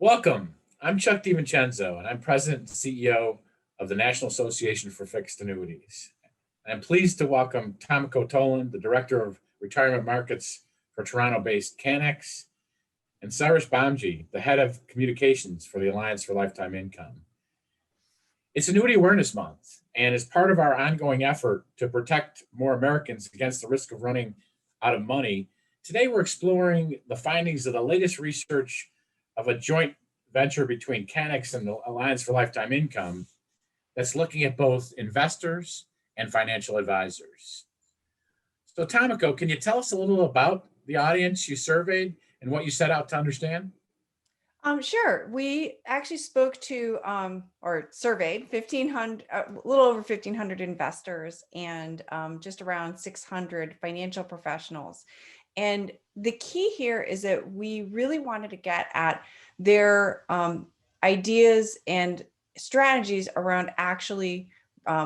Welcome. I'm Chuck DiVencenzo, and I'm President and CEO of the National Association for Fixed Annuities. I'm pleased to welcome Tamiko Toland, the Director of Retirement Markets for Toronto-based Cannex, and Cyrus Bamji, the Head of Communications for the Alliance for Lifetime Income. It's Annuity Awareness Month, and as part of our ongoing effort to protect more Americans against the risk of running out of money, today we're exploring the findings of the latest research of a joint venture between Cannex and the Alliance for Lifetime Income that's looking at both investors and financial advisors. So, Tamiko, can you tell us a little about the audience you surveyed and what you set out to understand? Sure. We actually spoke to or surveyed 1,500, a little over 1,500 investors and just around 600 financial professionals. And the key here is that we really wanted to get at their ideas and strategies around actually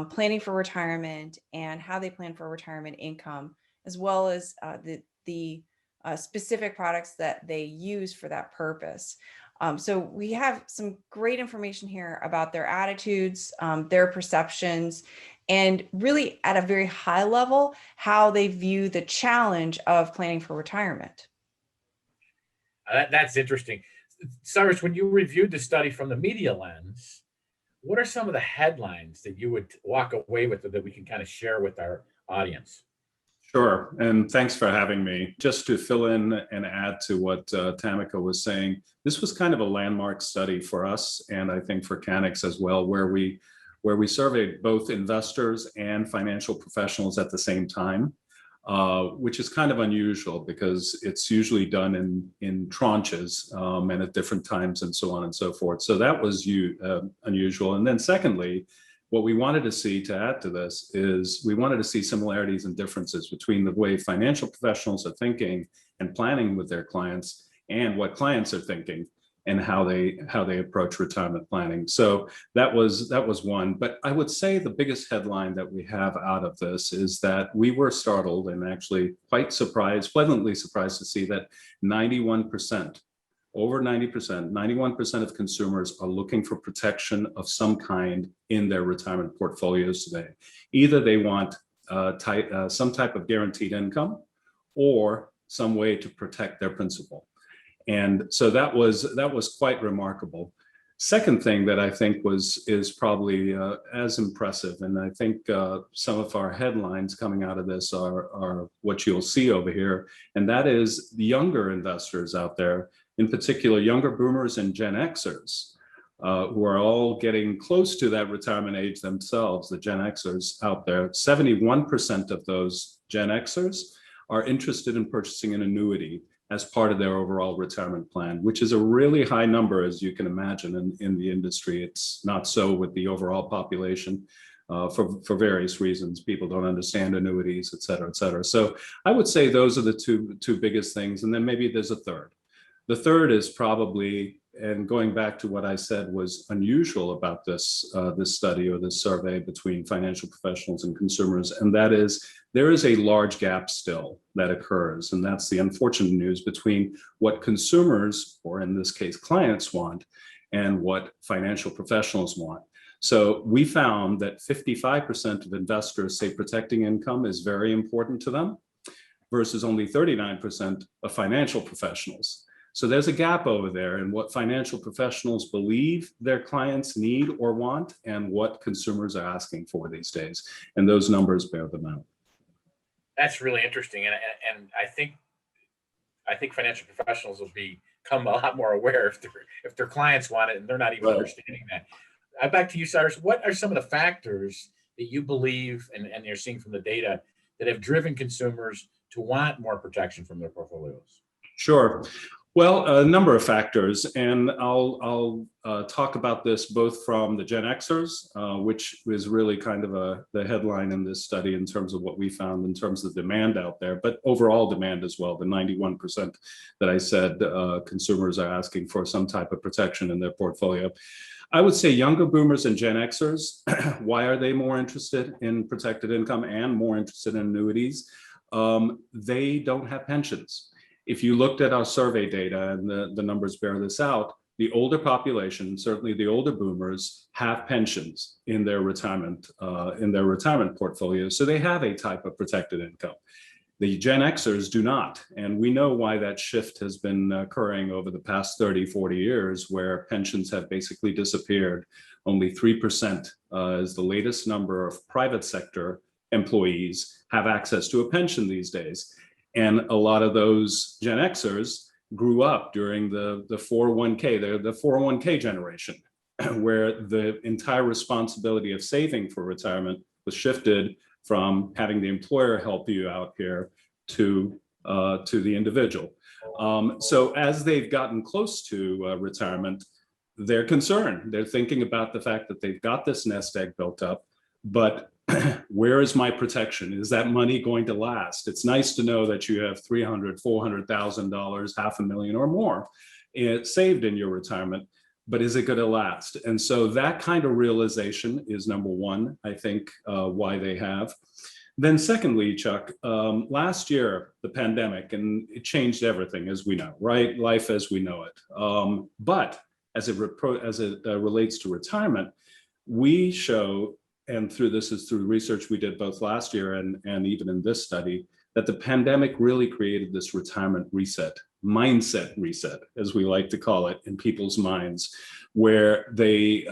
planning for retirement and how they plan for retirement income, as well as the specific products that they use for that purpose. So we have some great information here about their attitudes, their perceptions, and really at a very high level, how they view the challenge of planning for retirement. That's interesting. Cyrus, when you reviewed the study from the media lens, what are some of the headlines that you would walk away with that we can kind of share with our audience? Sure, and thanks for having me. Just to fill in and add to what Tamiko was saying, this was kind of a landmark study for us, and I think for Cannex as well, where we surveyed both investors and financial professionals at the same time, which is kind of unusual because it's usually done in tranches and at different times and so on and so forth. So that was unusual. And then secondly, what we wanted to see, to add to this, is we wanted to see similarities and differences between the way financial professionals are thinking and planning with their clients and what clients are thinking and how they approach retirement planning. So that was one. But I would say the biggest headline that we have out of this is that we were startled and actually quite surprised, pleasantly surprised to see that 91%, over 90%, 91% of consumers are looking for protection of some kind in their retirement portfolios today. Either they want some type of guaranteed income or some way to protect their principal. And so that was quite remarkable. Second thing that I think is probably as impressive, and I think some of our headlines coming out of this are what you'll see over here, and that is the younger investors out there, in particular younger boomers and Gen Xers, who are all getting close to that retirement age themselves, the Gen Xers out there. 71% of those Gen Xers are interested in purchasing an annuity as part of their overall retirement plan, which is a really high number, as you can imagine, in the industry. It's not so with the overall population for various reasons. People don't understand annuities, et cetera, et cetera. So I would say those are the two biggest things. And then maybe there's a third. The third is probably, and going back to what I said was unusual about this study or this survey between financial professionals and consumers, and that is there is a large gap still that occurs, and that's the unfortunate news between what consumers, or in this case clients, want and what financial professionals want. So we found that 55% of investors say protecting income is very important to them versus only 39% of financial professionals. So there's a gap over there in what financial professionals believe their clients need or want and what consumers are asking for these days. And those numbers bear them out. That's really interesting. And I think financial professionals will become a lot more aware if their clients want it and they're not even understanding that. Back to you, Cyrus. What are some of the factors that you believe and you're seeing from the data that have driven consumers to want more protection from their portfolios? Sure. Well, a number of factors, and I'll talk about this both from the Gen Xers, which is really kind of the headline in this study in terms of what we found in terms of demand out there, but overall demand as well, the 91% that I said consumers are asking for some type of protection in their portfolio. I would say younger boomers and Gen Xers, why are they more interested in protected income and more interested in annuities? They don't have pensions. If you looked at our survey data, and the numbers bear this out, the older population, certainly the older boomers, have pensions in their retirement portfolio. So they have a type of protected income. The Gen Xers do not. And we know why that shift has been occurring over the past 30, 40 years, where pensions have basically disappeared. Only 3% is the latest number of private sector employees have access to a pension these days. And a lot of those Gen Xers grew up during the 401k, they're the 401k generation, where the entire responsibility of saving for retirement was shifted from having the employer help you out here to the individual. So as they've gotten close to retirement, they're concerned. They're thinking about the fact that they've got this nest egg built up, but where is my protection? Is that money going to last? It's nice to know that you have $300,000, $400,000, $500,000 or more saved in your retirement, but is it going to last? And so that kind of realization is number one, I think, why they have. Then secondly, Chuck, last year, the pandemic, and it changed everything, as we know, right? Life as we know it. But as it relates to retirement, we show, and through research we did both last year and even in this study, that the pandemic really created this retirement reset, mindset reset, as we like to call it, in people's minds, where they,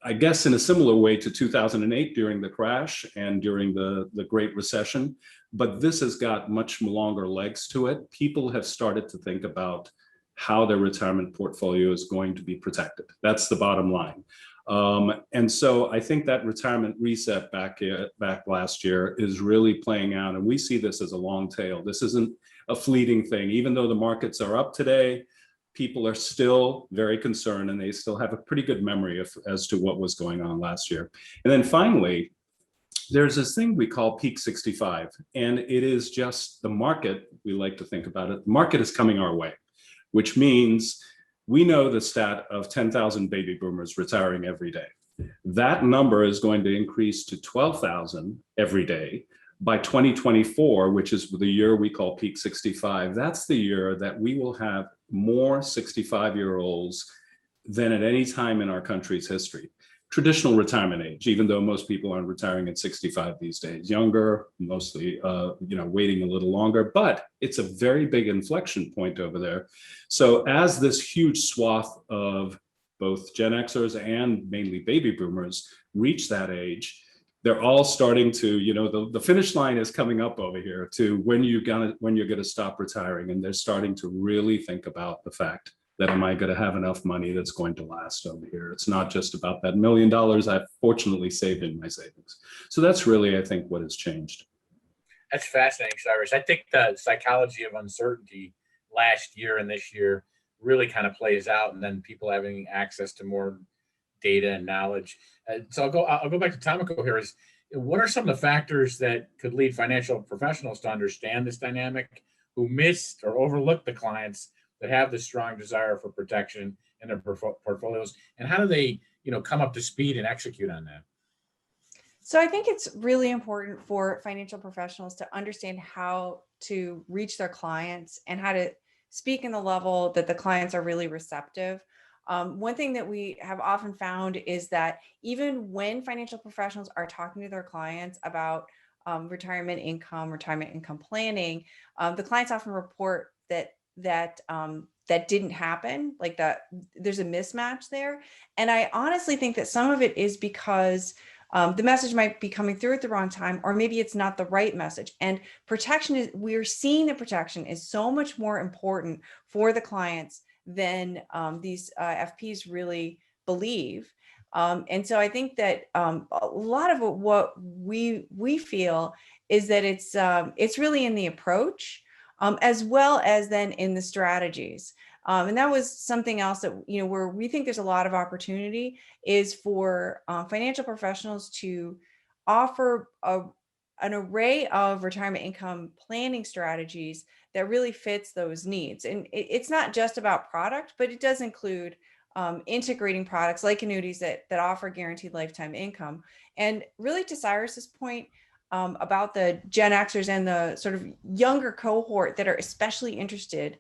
I guess in a similar way to 2008 during the crash and during the Great Recession, but this has got much longer legs to it. People have started to think about how their retirement portfolio is going to be protected. That's the bottom line. And so I think that retirement reset back last year is really playing out, and we see this as a long tail. This isn't a fleeting thing. Even though the markets are up today, people are still very concerned, and they still have a pretty good memory as to what was going on last year. And then finally, there's this thing we call peak 65, and it is just the market. We like to think about it. The market is coming our way, which means we know the stat of 10,000 baby boomers retiring every day. That number is going to increase to 12,000 every day by 2024, which is the year we call peak 65. That's the year that we will have more 65-year-olds than at any time in our country's history. Traditional retirement age, even though most people aren't retiring at 65 these days, younger, mostly, waiting a little longer, but it's a very big inflection point over there. So as this huge swath of both Gen Xers and mainly baby boomers reach that age, they're all starting to, the finish line is coming up over here to when you're gonna stop retiring, and they're starting to really think about the fact that am I going to have enough money that's going to last over here? It's not just about that $1 million I've fortunately saved in my savings. So that's really, I think, what has changed. That's fascinating, Cyrus. I think the psychology of uncertainty last year and this year really kind of plays out, and then people having access to more data and knowledge. So I'll go back to Tamiko here. What are some of the factors that could lead financial professionals to understand this dynamic, who missed or overlooked the clients that have this strong desire for protection in their portfolios, and how do they, come up to speed and execute on that? So I think it's really important for financial professionals to understand how to reach their clients and how to speak in the level that the clients are really receptive. One thing that we have often found is that even when financial professionals are talking to their clients about retirement income planning, the clients often report that didn't happen, like that there's a mismatch there. And I honestly think that some of it is because the message might be coming through at the wrong time, or maybe it's not the right message. And we're seeing that protection is so much more important for the clients than these FPs really believe. And so I think that a lot of what we feel is that it's really in the approach, as well as then in the strategies. And that was something else that, where we think there's a lot of opportunity is for financial professionals to offer an array of retirement income planning strategies that really fits those needs. And it's not just about product, but it does include integrating products like annuities that offer guaranteed lifetime income. And really, to Cyrus's point, about the Gen Xers and the sort of younger cohort that are especially interested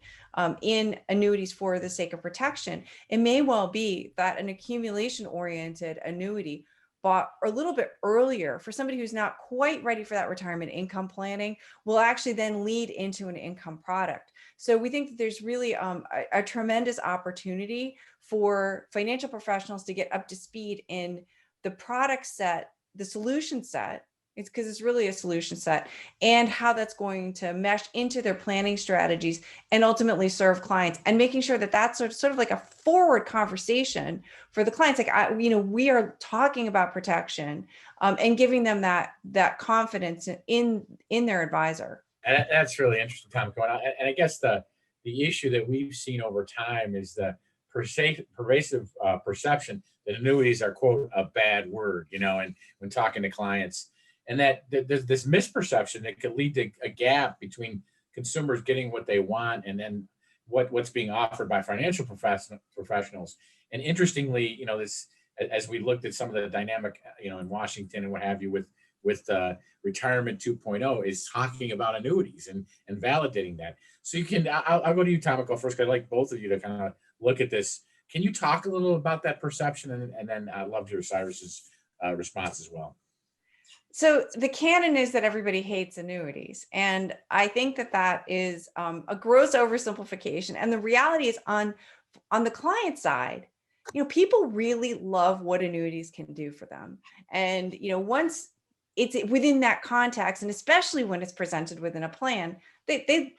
in annuities for the sake of protection, it may well be that an accumulation-oriented annuity bought a little bit earlier for somebody who's not quite ready for that retirement income planning will actually then lead into an income product. So we think that there's really a tremendous opportunity for financial professionals to get up to speed in the product set, the solution set. It's because it's really a solution set, and how that's going to mesh into their planning strategies and ultimately serve clients, and making sure that that's sort of like a forward conversation for the clients. Like, we are talking about protection and giving them that confidence in their advisor. And that's really interesting, Tamiko. And I guess the issue that we've seen over time is the pervasive perception that annuities are, quote, a bad word, and when talking to clients. And that there's this misperception that could lead to a gap between consumers getting what they want and then what's being offered by financial professionals. And interestingly, this, as we looked at some of the dynamic, in Washington and what have you with Retirement 2.0, is talking about annuities and validating that. So I'll go to you, Tamiko, first, because I'd like both of you to kind of look at this. Can you talk a little about that perception, and then I'd love to hear Cyrus's response as well. So the canon is that everybody hates annuities. And I think that is a gross oversimplification. And the reality is on the client side, people really love what annuities can do for them. And, once it's within that context, and especially when it's presented within a plan, they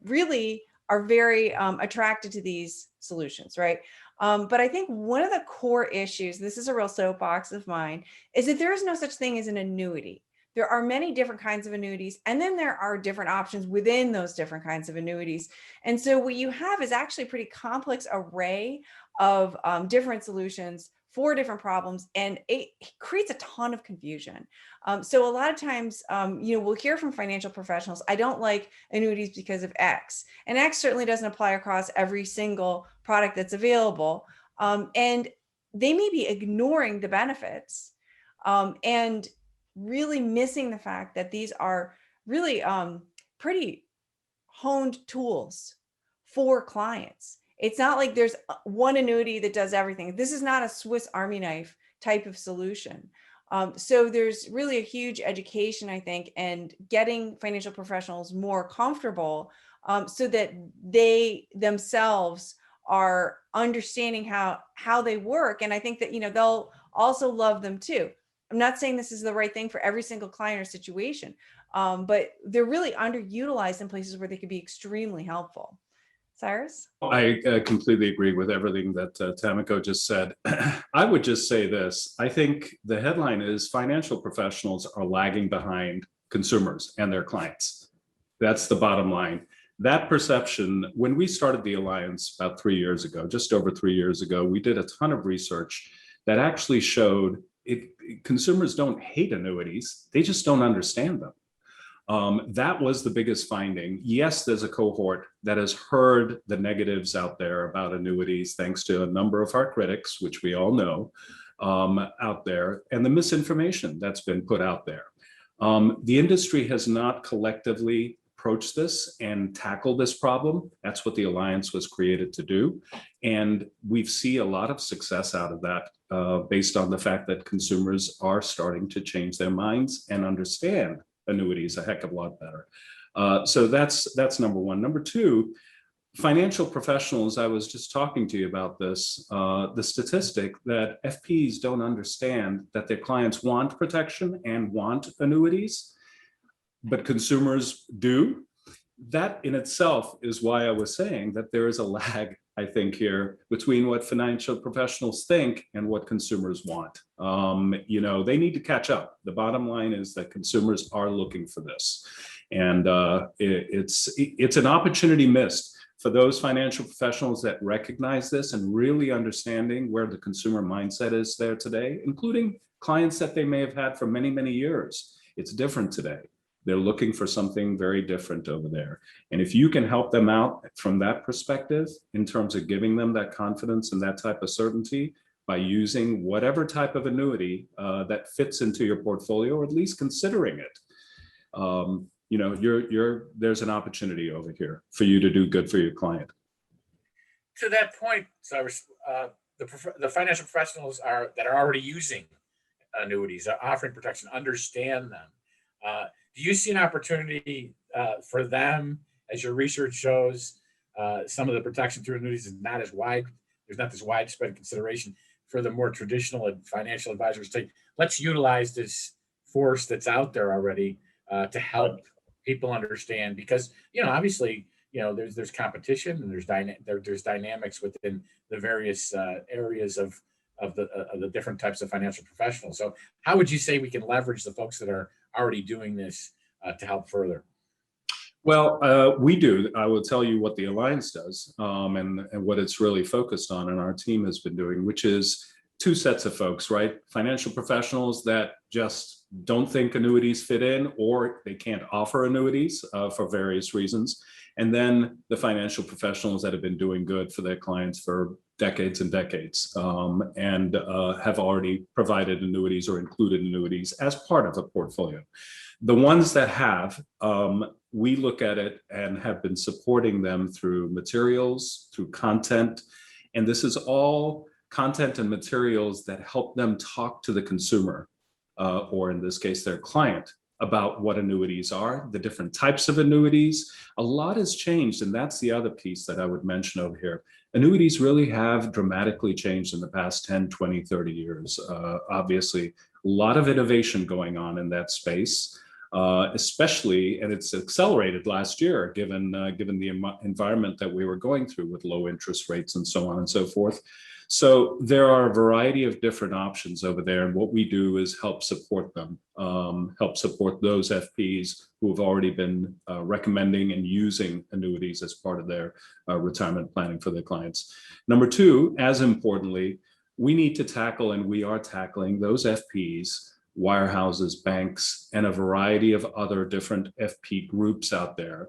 really are very attracted to these solutions, right? But I think one of the core issues, this is a real soapbox of mine, is that there is no such thing as an annuity. There are many different kinds of annuities, and then there are different options within those different kinds of annuities. And so what you have is actually a pretty complex array of different solutions for different problems, and it creates a ton of confusion. So a lot of times, we'll hear from financial professionals, I don't like annuities because of X. And X certainly doesn't apply across every single product that's available. And they may be ignoring the benefits and really missing the fact that these are really pretty honed tools for clients. It's not like there's one annuity that does everything. This is not a Swiss Army knife type of solution. So there's really a huge education, I think, and getting financial professionals more comfortable so that they themselves are understanding how they work. And I think that, they'll also love them too. I'm not saying this is the right thing for every single client or situation, but they're really underutilized in places where they could be extremely helpful. Cyrus? I completely agree with everything that Tamiko just said. I would just say this. I think the headline is financial professionals are lagging behind consumers and their clients. That's the bottom line. That perception, when we started the Alliance about 3 years ago, just over 3 years ago, we did a ton of research that actually showed consumers don't hate annuities, they just don't understand them. That was the biggest finding. Yes, there's a cohort that has heard the negatives out there about annuities, thanks to a number of our critics, which we all know out there, and the misinformation that's been put out there. The industry has not collectively approached this and tackle this problem. That's what the Alliance was created to do. And we see a lot of success out of that based on the fact that consumers are starting to change their minds and understand annuities a heck of a lot better. So that's number one. Number two, financial professionals, I was just talking to you about this, the statistic that FPs don't understand that their clients want protection and want annuities, but consumers do. That in itself is why I was saying that there is a lag, I think, here between what financial professionals think and what consumers want. They need to catch up. The bottom line is that consumers are looking for this. And it's an opportunity missed for those financial professionals that recognize this and really understanding where the consumer mindset is there today, including clients that they may have had for many, many years. It's different today. They're looking for something very different over there. And if you can help them out from that perspective, in terms of giving them that confidence and that type of certainty, by using whatever type of annuity that fits into your portfolio, or at least considering it. There's an opportunity over here for you to do good for your client. To that point, Cyrus, the financial professionals that are already using annuities, are offering protection, understand them. Do you see an opportunity for them, as your research shows, some of the protection through annuities is not as wide? There's not this widespread consideration for the more traditional financial advisors to let's utilize this force that's out there already to help people understand, because obviously there's competition, and there's dynamics within the various areas of the different types of financial professionals. So how would you say we can leverage the folks that are already doing this to help further? Well, we do. I will tell you what the Alliance does and what it's really focused on, and our team has been doing, which is two sets of folks, right? Financial professionals that just don't think annuities fit in, or they can't offer annuities for various reasons. And then the financial professionals that have been doing good for their clients for decades and decades and have already provided annuities or included annuities as part of a portfolio. The ones that have, we look at it and have been supporting them through materials, through content. And this is all content and materials that help them talk to the consumer, or in this case, their client, about what annuities are, the different types of annuities. A lot has changed, and that's the other piece that I would mention over here. Annuities really have dramatically changed in the past 10, 20, 30 years. Obviously, a lot of innovation going on in that space. Especially, and it's accelerated last year, given the environment that we were going through with low interest rates and so on and so forth. So there are a variety of different options over there, and what we do is help support them, help support those FPs who have already been recommending and using annuities as part of their retirement planning for their clients. Number two, as importantly, we need to tackle, and we are tackling, those FPs, wirehouses, banks, and a variety of other different FP groups out there,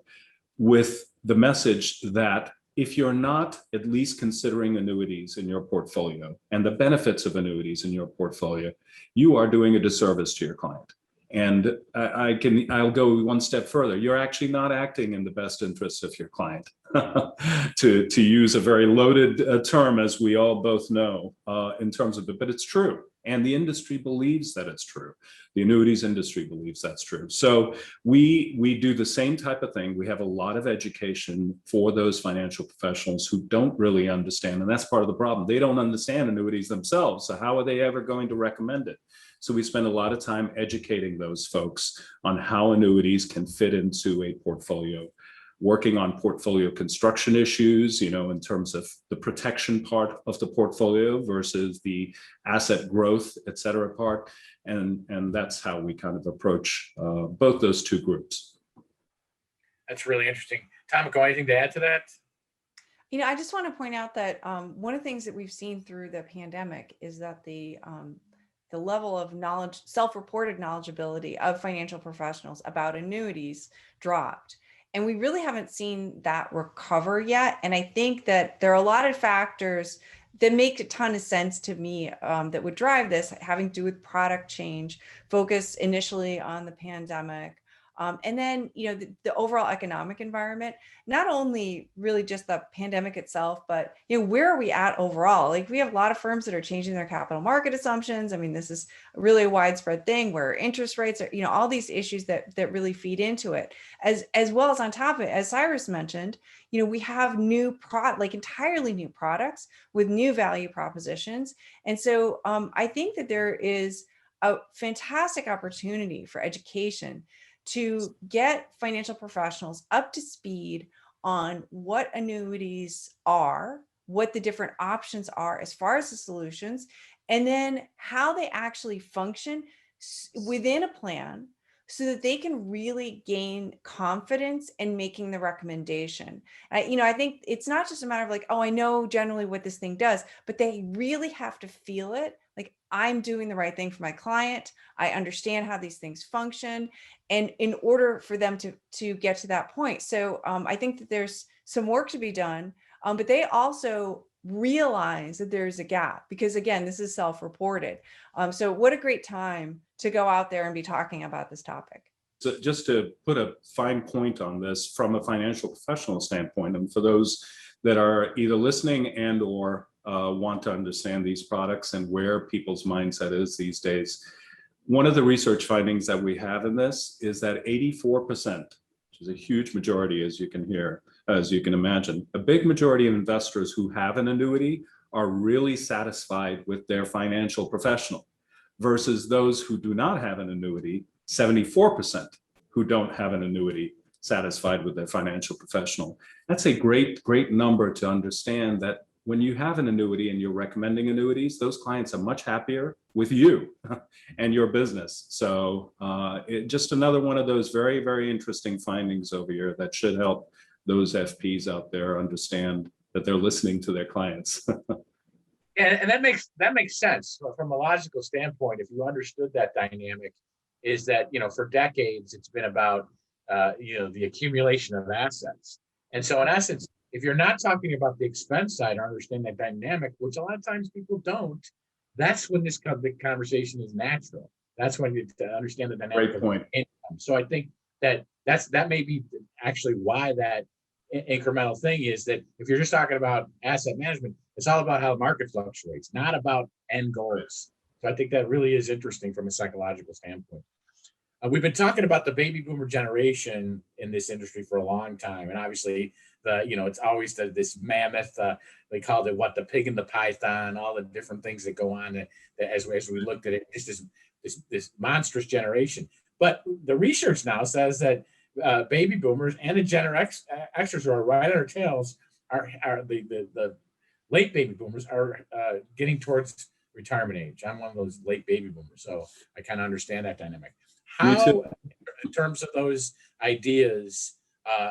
with the message that if you're not at least considering annuities in your portfolio and the benefits of annuities in your portfolio, you are doing a disservice to your client. And I'll go one step further. You're actually not acting in the best interests of your client, to use a very loaded term, as we all both know, in terms of it, but it's true. And the industry believes that it's true. The annuities industry believes that's true. So we do the same type of thing. We have a lot of education for those financial professionals who don't really understand. And that's part of the problem. They don't understand annuities themselves. So how are they ever going to recommend it? So we spend a lot of time educating those folks on how annuities can fit into a portfolio, working on portfolio construction issues, in terms of the protection part of the portfolio versus the asset growth, et cetera, part. And that's how we kind of approach both those two groups. That's really interesting. Tamiko, anything to add to that? I just want to point out that one of the things that we've seen through the pandemic is that the level of knowledge, self-reported knowledgeability of financial professionals about annuities dropped. And we really haven't seen that recover yet. And I think that there are a lot of factors that make a ton of sense to me that would drive this, having to do with product change, focus initially on the pandemic. And then, the overall economic environment, not only really just the pandemic itself, but, where are we at overall? Like, we have a lot of firms that are changing their capital market assumptions. I mean, this is really a widespread thing where interest rates are, all these issues that really feed into it, as well as on top of it, as Cyrus mentioned, we have entirely new products with new value propositions. And so I think that there is a fantastic opportunity for education to get financial professionals up to speed on what annuities are, what the different options are as far as the solutions, and then how they actually function within a plan so that they can really gain confidence in making the recommendation. I think it's not just a matter of like, oh, I know generally what this thing does, but they really have to feel it. Like, I'm doing the right thing for my client. I understand how these things function. And in order for them to get to that point. So I think that there's some work to be done, but they also realize that there's a gap, because again, this is self-reported. So what a great time to go out there and be talking about this topic. So just to put a fine point on this from a financial professional standpoint, and for those that are either listening and or want to understand these products and where people's mindset is these days, one of the research findings that we have in this is that 84%, which is a huge majority, as you can hear, as you can imagine, a big majority of investors who have an annuity are really satisfied with their financial professional, versus those who do not have an annuity, 74% who don't have an annuity satisfied with their financial professional. That's a great, great number to understand that when you have an annuity and you're recommending annuities, those clients are much happier with you and your business. So just another one of those very, very interesting findings over here that should help those FPs out there understand that they're listening to their clients. And that makes sense from a logical standpoint. If you understood that dynamic, is that, for decades it's been about the accumulation of assets. And so in essence, if you're not talking about the expense side or understand that dynamic, which a lot of times people don't, that's when the conversation is natural. That's when you understand the dynamic. Great point. Of income. So I think that may be actually why that incremental thing is, that if you're just talking about asset management, it's all about how the market fluctuates, not about end goals. So I think that really is interesting from a psychological standpoint. We've been talking about the baby boomer generation in this industry for a long time, and obviously it's always this mammoth. They called it the pig and the python, all the different things that go on as we looked at it, just this monstrous generation. But the research now says that baby boomers and the Gen Xers who are right on our tails are the late baby boomers are getting towards retirement age. I'm one of those late baby boomers, so I kind of understand that dynamic. How, in terms of those ideas,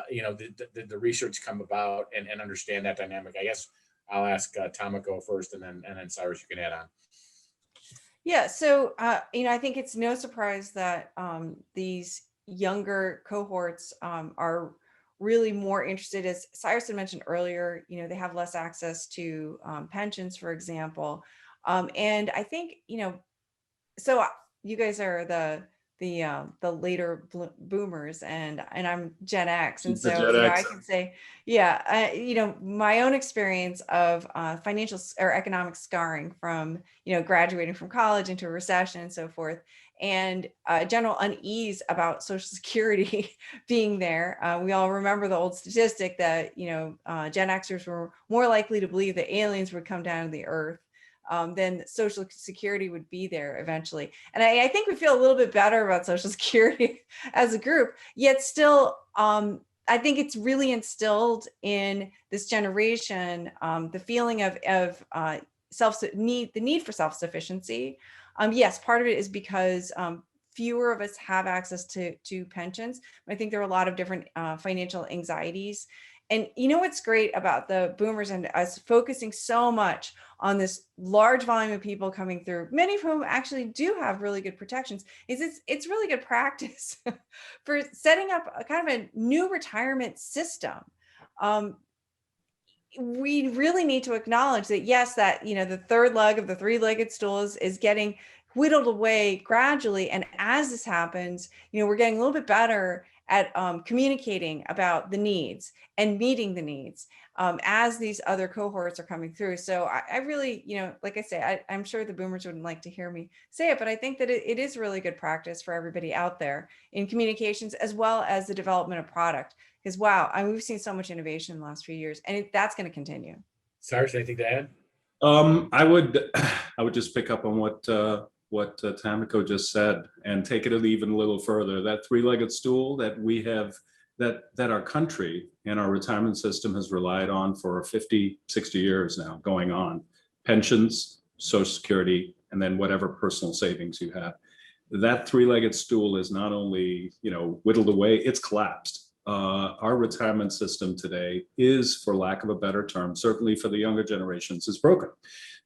did the research come about and understand that dynamic? I guess I'll ask Tamiko first, and then Cyrus, you can add on. Yeah, so I think it's no surprise that these younger cohorts are really more interested, as Cyrus had mentioned earlier. They have less access to pensions, for example, and I think so you guys are the later boomers, and I'm Gen X, and so I can say, my own experience of financial or economic scarring from graduating from college into a recession and so forth, and general unease about Social Security being there. We all remember the old statistic that Gen Xers were more likely to believe that aliens would come down to the earth then Social Security would be there eventually. And I think we feel a little bit better about Social Security as a group, yet still, I think it's really instilled in this generation, the feeling of the need for self-sufficiency. Yes, part of it is because fewer of us have access to pensions. I think there are a lot of different financial anxieties. And what's great about the boomers and us focusing so much on this large volume of people coming through, many of whom actually do have really good protections, is it's really good practice for setting up a kind of a new retirement system. We really need to acknowledge that, yes, that the third leg of the three-legged stool is getting whittled away gradually. And as this happens, we're getting a little bit better at communicating about the needs and meeting the needs as these other cohorts are coming through. So I really, like I say, I'm sure the boomers wouldn't like to hear me say it, but I think that it is really good practice for everybody out there in communications, as well as the development of product. Because wow, we've seen so much innovation in the last few years, and that's going to continue. Cyrus, anything to add? I would just pick up on what Tamiko just said and take it even a little further. That three-legged stool that we have, that our country and our retirement system has relied on for 50, 60 years now going on. Pensions, Social Security, and then whatever personal savings you have. That three-legged stool is not only, whittled away, it's collapsed. Our retirement system today is, for lack of a better term, certainly for the younger generations, is broken.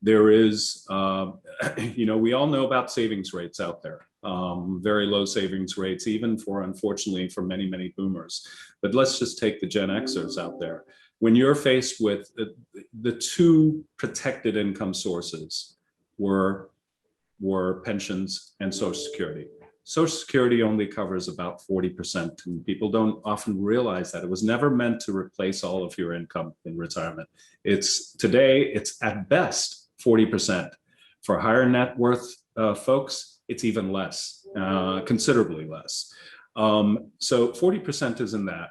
There is, we all know about savings rates out there, very low savings rates, even unfortunately, for many, many boomers. But let's just take the Gen Xers out there. when you're faced with the two protected income sources were pensions and Social Security. Social Security only covers about 40%, and people don't often realize that. It was never meant to replace all of your income in retirement. Today, it's at best 40%. For higher net worth folks, it's even less, considerably less. So 40% is in that.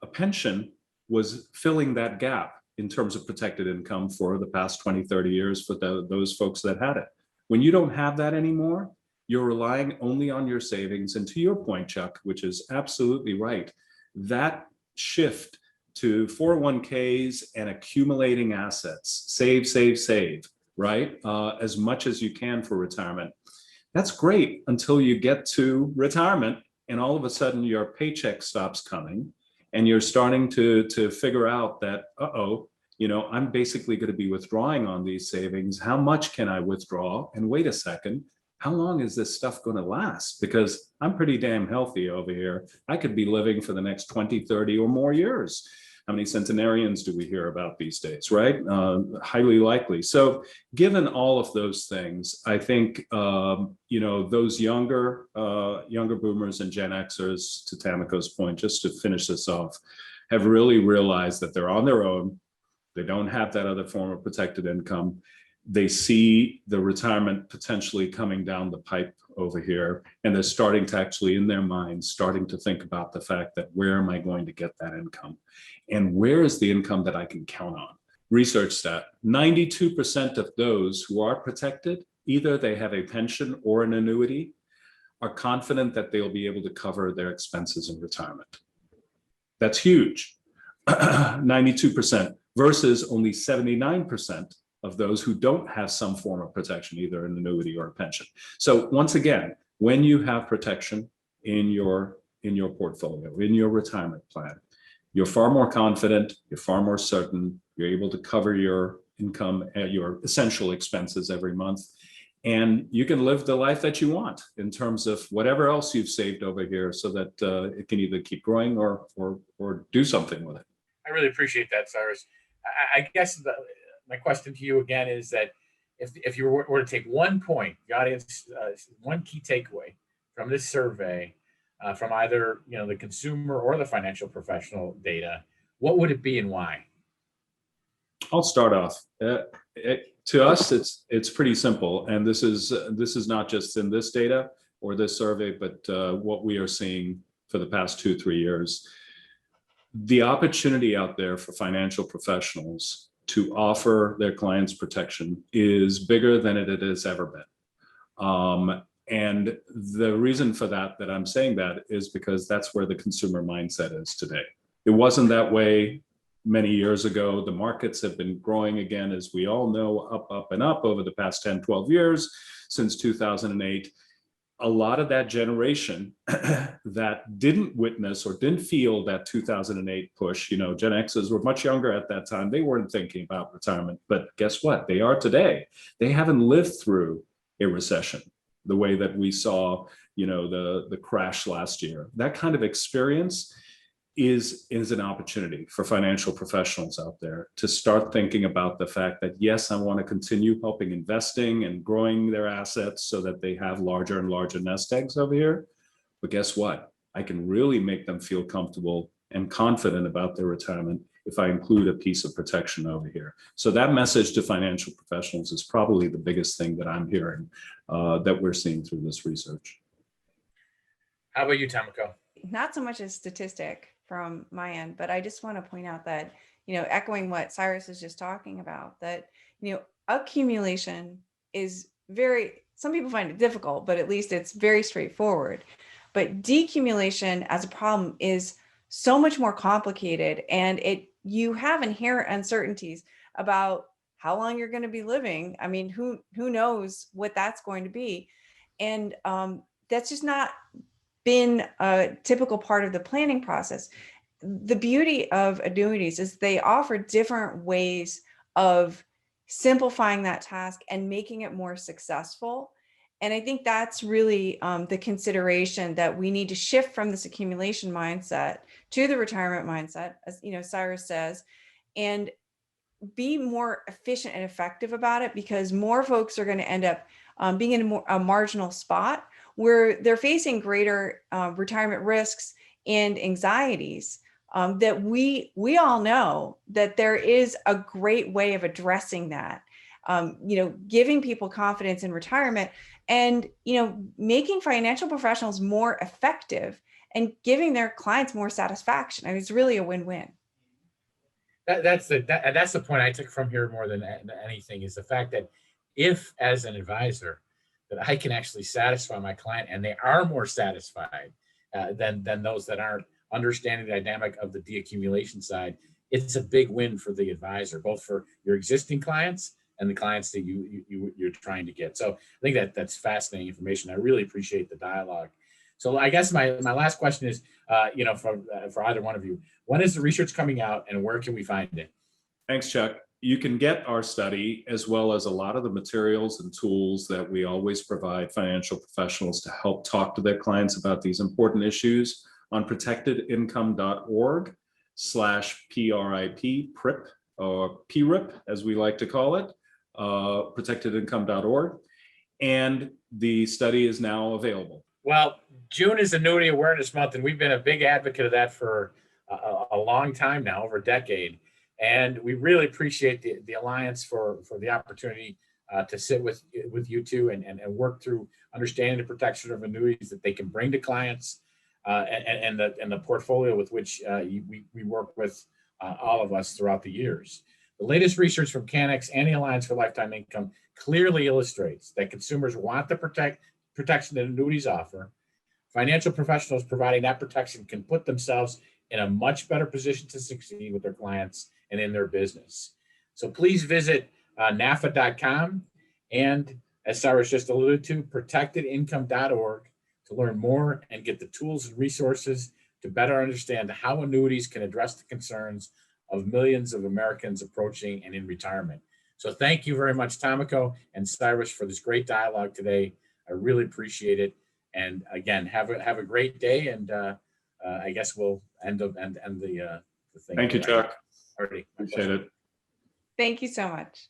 A pension was filling that gap in terms of protected income for the past 20, 30 years for those folks that had it. When you don't have that anymore, you're relying only on your savings. And to your point, Chuck, which is absolutely right, that shift to 401ks and accumulating assets, save, right? As much as you can for retirement. That's great until you get to retirement and all of a sudden your paycheck stops coming and you're starting to figure out that, I'm basically going to be withdrawing on these savings. How much can I withdraw? And wait a second, how long is this stuff going to last? Because I'm pretty damn healthy over here. I could be living for the next 20, 30 or more years. How many centenarians do we hear about these days, right? Highly likely. So given all of those things, I think, those younger boomers and Gen Xers, to Tamiko's point, just to finish this off, have really realized that they're on their own. They don't have that other form of protected income. They see the retirement potentially coming down the pipe over here, and they're starting to actually, in their minds, starting to think about the fact that where am I going to get that income? And where is the income that I can count on? Research stat, 92% of those who are protected, either they have a pension or an annuity, are confident that they'll be able to cover their expenses in retirement. That's huge, 92% versus only 79% of those who don't have some form of protection, either an annuity or a pension. So once again, when you have protection in your portfolio, in your retirement plan, you're far more confident, you're far more certain, you're able to cover your income and your essential expenses every month, and you can live the life that you want in terms of whatever else you've saved over here, so that it can either keep growing or do something with it. I really appreciate that, Cyrus. I guess my question to you again is that if you were to take one point, the audience, one key takeaway from this survey, from either the consumer or the financial professional data, what would it be and why? I'll start off. To us, it's pretty simple, and this is not just in this data or this survey, but what we are seeing for the past 2-3 years. The opportunity out there for financial professionals to offer their clients protection is bigger than it has ever been. And the reason for that I'm saying that is because that's where the consumer mindset is today. It wasn't that way many years ago. The markets have been growing again, as we all know, up and up over the past 10, 12 years since 2008. A lot of that generation that didn't witness or didn't feel that 2008 push, Gen Xers were much younger at that time. They weren't thinking about retirement, but guess what? They are today. They haven't lived through a recession the way that we saw, the crash last year. That kind of experience is an opportunity for financial professionals out there to start thinking about the fact that, yes, I want to continue helping investing and growing their assets so that they have larger and larger nest eggs over here. But guess what? I can really make them feel comfortable and confident about their retirement if I include a piece of protection over here. So that message to financial professionals is probably the biggest thing that I'm hearing that we're seeing through this research. How about you, Tamiko? Not so much a statistic from my end, but I just want to point out that, echoing what Cyrus is just talking about, that, accumulation is some people find it difficult, but at least it's very straightforward. But decumulation as a problem is so much more complicated, and you have inherent uncertainties about how long you're going to be living. I mean, who knows what that's going to be. And that's just not been a typical part of the planning process. The beauty of annuities is they offer different ways of simplifying that task and making it more successful. And I think that's really the consideration, that we need to shift from this accumulation mindset to the retirement mindset, as Cyrus says, and be more efficient and effective about it, because more folks are going to end up being in a marginal spot where they're facing greater retirement risks and anxieties. That we all know that there is a great way of addressing that. Giving people confidence in retirement, and making financial professionals more effective and giving their clients more satisfaction. I mean, it's really a win-win. That's the point I took from here more than anything, is the fact that if, as an advisor, that I can actually satisfy my client, and they are more satisfied than those that aren't understanding the dynamic of the deaccumulation side, it's a big win for the advisor, both for your existing clients and the clients that you're trying to get. So I think that's fascinating information. I really appreciate the dialogue. So I guess my last question is, for either one of you, when is the research coming out, and where can we find it? Thanks, Chuck. You can get our study, as well as a lot of the materials and tools that we always provide financial professionals to help talk to their clients about these important issues, on protectedincome.org/PRIP, or PRIP, as we like to call it, protectedincome.org. And the study is now available. Well, June is Annuity Awareness Month, and we've been a big advocate of that for a long time now, over a decade. And we really appreciate the Alliance for the opportunity to sit with you two and work through understanding the protection of annuities that they can bring to clients, and the portfolio with which we work with all of us throughout the years. The latest research from Cannex and the Alliance for Lifetime Income clearly illustrates that consumers want the protection that annuities offer. Financial professionals providing that protection can put themselves in a much better position to succeed with their clients and in their business. So please visit NAFA.com and, as Cyrus just alluded to, protectedincome.org to learn more and get the tools and resources to better understand how annuities can address the concerns of millions of Americans approaching and in retirement. So thank you very much, Tamiko and Cyrus, for this great dialogue today. I really appreciate it. And again, have a great day. And I guess we'll end the thing. Thank you, Chuck. Alrighty. Appreciate it. Thank you so much.